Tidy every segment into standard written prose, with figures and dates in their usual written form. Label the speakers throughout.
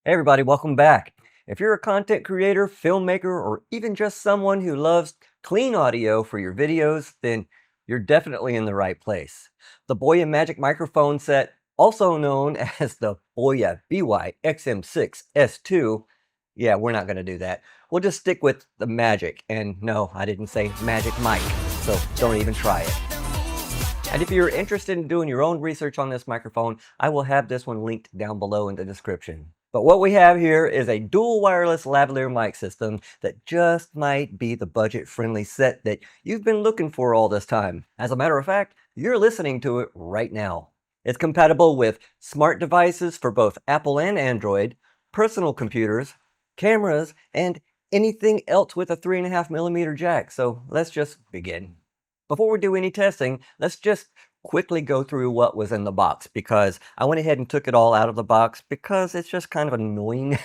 Speaker 1: Hey everybody, welcome back. If you're a content creator, filmmaker, or even just someone who loves clean audio for your videos, then you're definitely in the right place. The Boya Magic Microphone Set, also known as the Boya BY-XM6S2, yeah, we're not going to do that. We'll just stick with the Magic. And no, I didn't say Magic Mic, so don't even try it. And if you're interested in doing your own research on this microphone, I will have this one linked down below in the description. But what we have here is a dual wireless lavalier mic system that just might be the budget-friendly set that you've been looking for all this time. As a matter of fact, you're listening to it right now. It's compatible with smart devices for both Apple and Android, personal computers, cameras, and anything else with a 3.5mm jack. So let's just begin. Before we do any testing, let's just quickly go through what was in the box, because I went ahead and took it all out of the box because it's just kind of annoying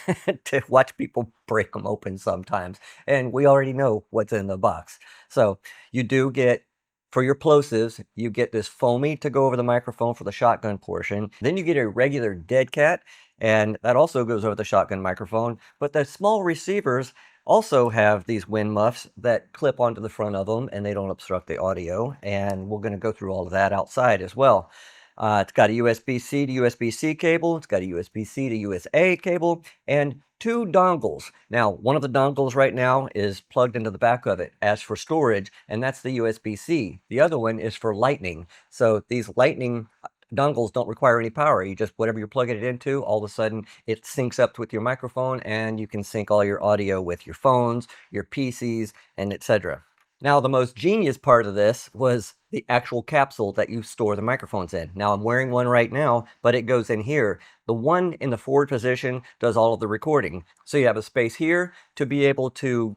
Speaker 1: to watch people break them open sometimes. And we already know what's in the box. So you do get, for your plosives, you get this foamy to go over the microphone for the shotgun portion. Then you get a regular dead cat, and that also goes over the shotgun microphone. But the small receivers also have these wind muffs that clip onto the front of them, and they don't obstruct the audio, and we're going to go through all of that outside as well. It's got a USB-C to USB-C cable, it's got a USB-C to USA cable, and two dongles. Now, one of the dongles right now is plugged into the back of it as for storage, and that's the USB-C. The other one is for lightning. So these lightning dongles don't require any power. You just, whatever you're plugging it into, all of a sudden it syncs up with your microphone, and you can sync all your audio with your phones, your PCs, and etc. Now, the most genius part of this was the actual capsule that you store the microphones in. Now, I'm wearing one right now, but it goes in here. The one in the forward position does all of the recording. So you have a space here to be able to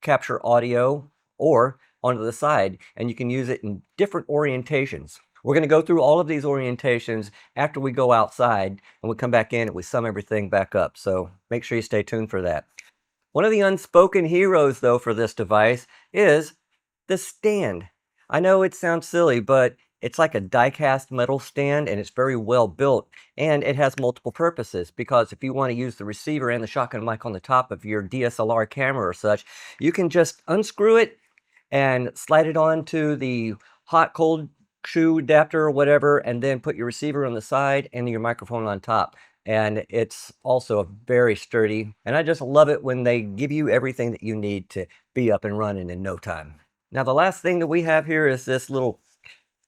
Speaker 1: capture audio, or onto the side, and you can use it in different orientations. We're going to go through all of these orientations after we go outside, and we come back in and we sum everything back up. So make sure you stay tuned for that. One of the unspoken heroes, though, for this device is the stand. I know it sounds silly, but it's like a die-cast metal stand, and it's very well built, and it has multiple purposes, because if you want to use the receiver and the shotgun mic on the top of your DSLR camera or such, you can just unscrew it and slide it onto the hot-cold shoe adapter or whatever, and then put your receiver on the side and your microphone on top. And it's also very sturdy, and I just love it when they give you everything that you need to be up and running in no time. Now, the last thing that we have here is this little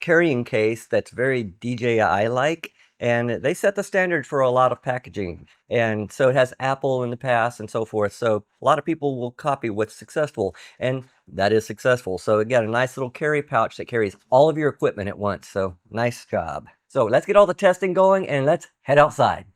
Speaker 1: carrying case that's very DJI-like, and they set the standard for a lot of packaging. And so it has Apple in the past and so forth. So a lot of people will copy what's successful, and that is successful. So again, a nice little carry pouch that carries all of your equipment at once. So nice job. So let's get all the testing going, and let's head outside.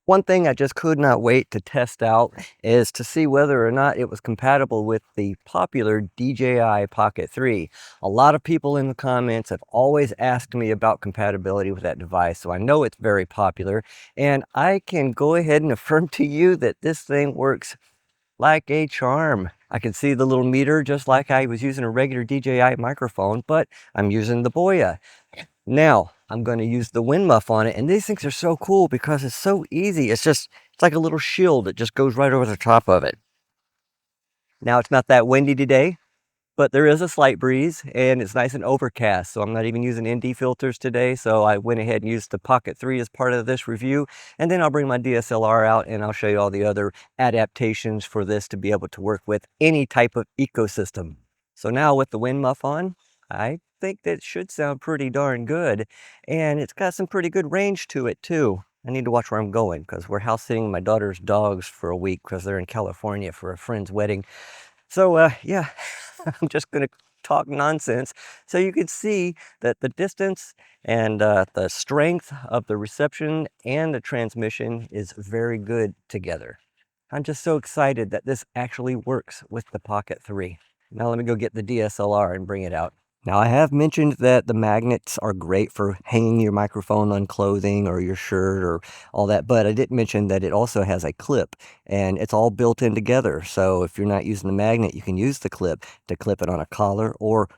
Speaker 1: One thing I just could not wait to test out is to see whether or not it was compatible with the popular DJI Pocket 3. A lot of people in the comments have always asked me about compatibility with that device, so I know it's very popular, and I can go ahead and affirm to you that this thing works like a charm. I can see the little meter just like I was using a regular DJI microphone, but I'm using the Boya. Now, I'm going to use the wind muff on it, and these things are so cool because it's so easy. It's like a little shield that just goes right over the top of it. Now, it's not that windy today, but there is a slight breeze, and it's nice and overcast, so I'm not even using ND filters today, so I went ahead and used the Pocket 3 as part of this review, and then I'll bring my DSLR out, and I'll show you all the other adaptations for this to be able to work with any type of ecosystem. So now with the wind muff on, I think that should sound pretty darn good, and it's got some pretty good range to it too. I need to watch where I'm going, because we're house sitting my daughter's dogs for a week because they're in California for a friend's wedding. So yeah, I'm just going to talk nonsense so you can see that the distance and the strength of the reception and the transmission is very good together. I'm just so excited that this actually works with the Pocket 3. Now let me go get the DSLR and bring it out. Now, I have mentioned that the magnets are great for hanging your microphone on clothing or your shirt or all that, but I didn't mention that it also has a clip, and it's all built in together. So if you're not using the magnet, you can use the clip to clip it on a collar or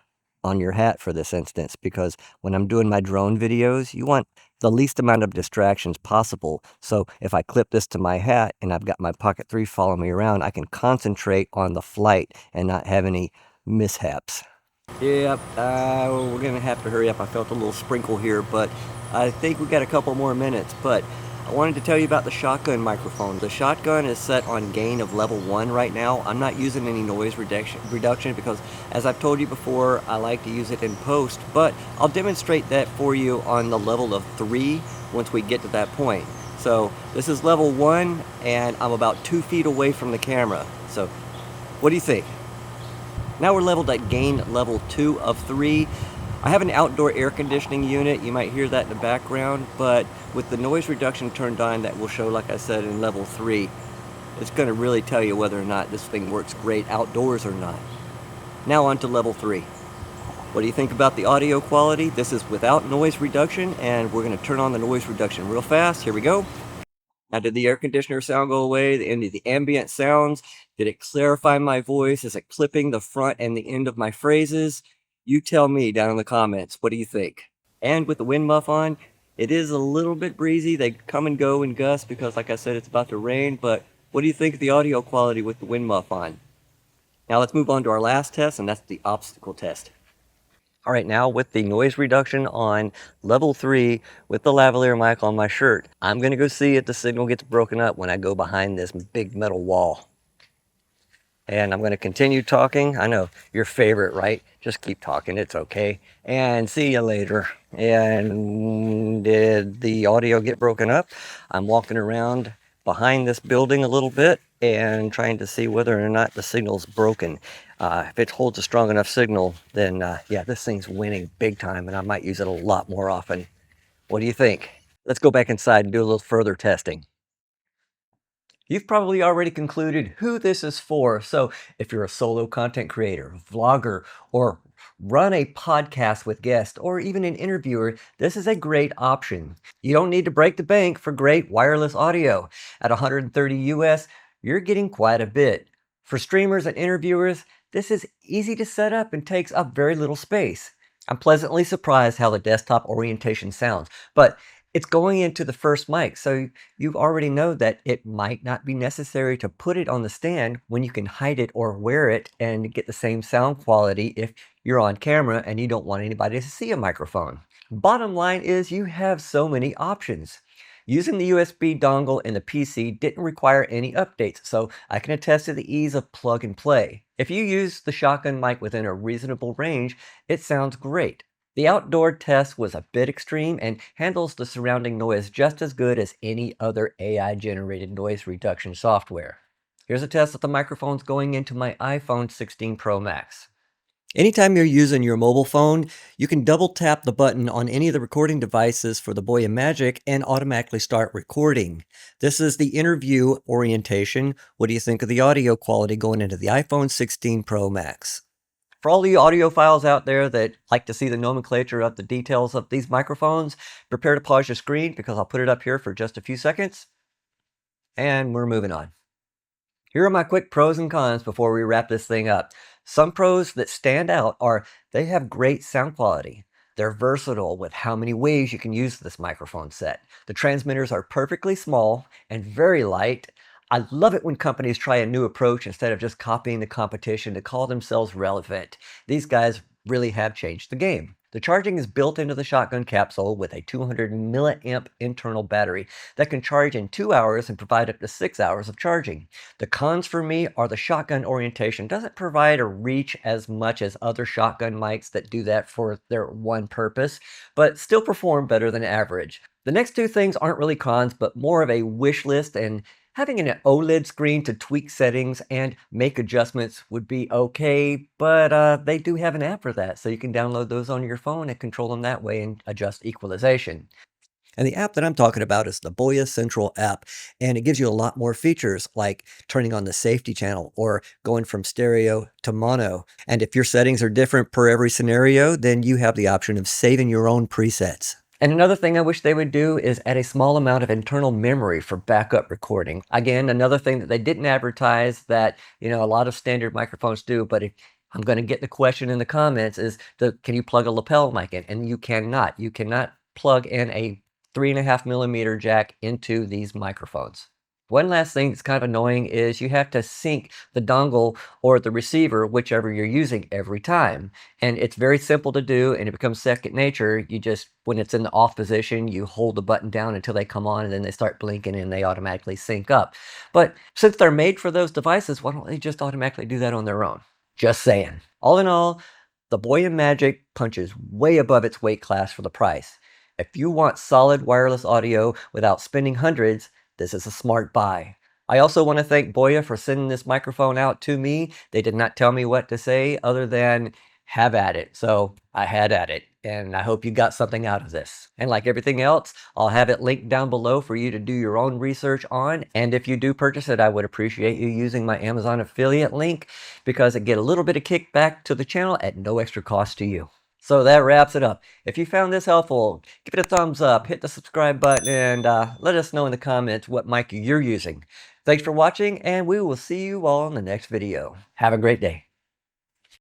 Speaker 1: on your hat for this instance, because when I'm doing my drone videos, you want the least amount of distractions possible. So if I clip this to my hat and I've got my Pocket 3 following me around, I can concentrate on the flight and not have any mishaps. Yep, we're gonna have to hurry up. I felt a little sprinkle here, but I think we got a couple more minutes. But I wanted to tell you about the shotgun microphone. The shotgun is set on gain of level 1 right now. I'm not using any noise reduction because, as I've told you before, I like to use it in post, but I'll demonstrate that for you on the level of 3 once we get to that point. So this is level 1, and I'm about 2 feet away from the camera. So what do you think? Now we're leveled at gain level 2 of 3. I have an outdoor air conditioning unit. You might hear that in the background, but with the noise reduction turned on, that will show, like I said, in level 3. It's going to really tell you whether or not this thing works great outdoors or not. Now on to level 3. What do you think about the audio quality? This is without noise reduction, and we're going to turn on the noise reduction real fast. Here we go. Now, did the air conditioner sound go away? Any of the ambient sounds? Did it clarify my voice? Is it clipping the front and the end of my phrases? You tell me down in the comments. What do you think? And with the wind muff on, it is a little bit breezy. They come and go in gusts because, like I said, it's about to rain. But what do you think of the audio quality with the wind muff on? Now let's move on to our last test, and that's the obstacle test. All right, now with the noise reduction on level 3 with the lavalier mic on my shirt, I'm going to go see if the signal gets broken up when I go behind this big metal wall. And I'm going to continue talking. I know, your favorite, right? Just keep talking, it's okay. And see you later. And did the audio get broken up? I'm walking around behind this building a little bit and trying to see whether or not the signal's broken. If it holds a strong enough signal, then yeah, this thing's winning big time, and I might use it a lot more often. What do you think? Let's go back inside and do a little further testing. You've probably already concluded who this is for. So if you're a solo content creator, vlogger, or run a podcast with guests, or even an interviewer, this is a great option. You don't need to break the bank for great wireless audio. At 130 US, you're getting quite a bit. For streamers and interviewers, this is easy to set up and takes up very little space. I'm pleasantly surprised how the desktop orientation sounds, but it's going into the first mic, so you already know that it might not be necessary to put it on the stand when you can hide it or wear it and get the same sound quality if you're on camera and you don't want anybody to see a microphone. Bottom line is you have so many options. Using the USB dongle in the PC didn't require any updates, so I can attest to the ease of plug and play. If you use the shotgun mic within a reasonable range, it sounds great. The outdoor test was a bit extreme and handles the surrounding noise just as good as any other AI-generated noise reduction software. Here's a test of the microphones going into my iPhone 16 Pro Max. Anytime you're using your mobile phone, you can double tap the button on any of the recording devices for the Boya Magic and automatically start recording. This is the interview orientation. What do you think of the audio quality going into the iPhone 16 Pro Max? For all the audiophiles out there that like to see the nomenclature of the details of these microphones, prepare to pause your screen because I'll put it up here for just a few seconds. And we're moving on. Here are my quick pros and cons before we wrap this thing up. Some pros that stand out are they have great sound quality. They're versatile with how many ways you can use this microphone set. The transmitters are perfectly small and very light. I love it when companies try a new approach instead of just copying the competition to call themselves relevant. These guys really have changed the game. The charging is built into the shotgun capsule with a 200 milliamp internal battery that can charge in 2 hours and provide up to 6 hours of charging. The cons for me are the shotgun orientation doesn't provide a reach as much as other shotgun mics that do that for their one purpose, but still perform better than average. The next two things aren't really cons, but more of a wish list, and having an OLED screen to tweak settings and make adjustments would be okay, but they do have an app for that, so you can download those on your phone and control them that way and adjust equalization. And the app that I'm talking about is the Boya Central app, and it gives you a lot more features like turning on the safety channel or going from stereo to mono. And if your settings are different per every scenario, then you have the option of saving your own presets. And another thing I wish they would do is add a small amount of internal memory for backup recording. Again, another thing that they didn't advertise that, a lot of standard microphones do, but if I'm going to get the question in the comments is, can you plug a lapel mic in? And you cannot. You cannot plug in a 3.5mm jack into these microphones. One last thing that's kind of annoying is you have to sync the dongle or the receiver, whichever you're using, every time. And it's very simple to do, and it becomes second nature. You just, when it's in the off position, you hold the button down until they come on, and then they start blinking and they automatically sync up. But since they're made for those devices, why don't they just automatically do that on their own? Just saying. All in all, the Boya Magic punches way above its weight class for the price. If you want solid wireless audio without spending hundreds, this is a smart buy. I also want to thank Boya for sending this microphone out to me. They did not tell me what to say other than have at it. So I had at it, and I hope you got something out of this. And like everything else, I'll have it linked down below for you to do your own research on. And if you do purchase it, I would appreciate you using my Amazon affiliate link, because I get a little bit of kickback to the channel at no extra cost to you. So that wraps it up. If you found this helpful, give it a thumbs up, hit the subscribe button, and let us know in the comments what mic you're using. Thanks for watching, and we will see you all in the next video. Have a great day.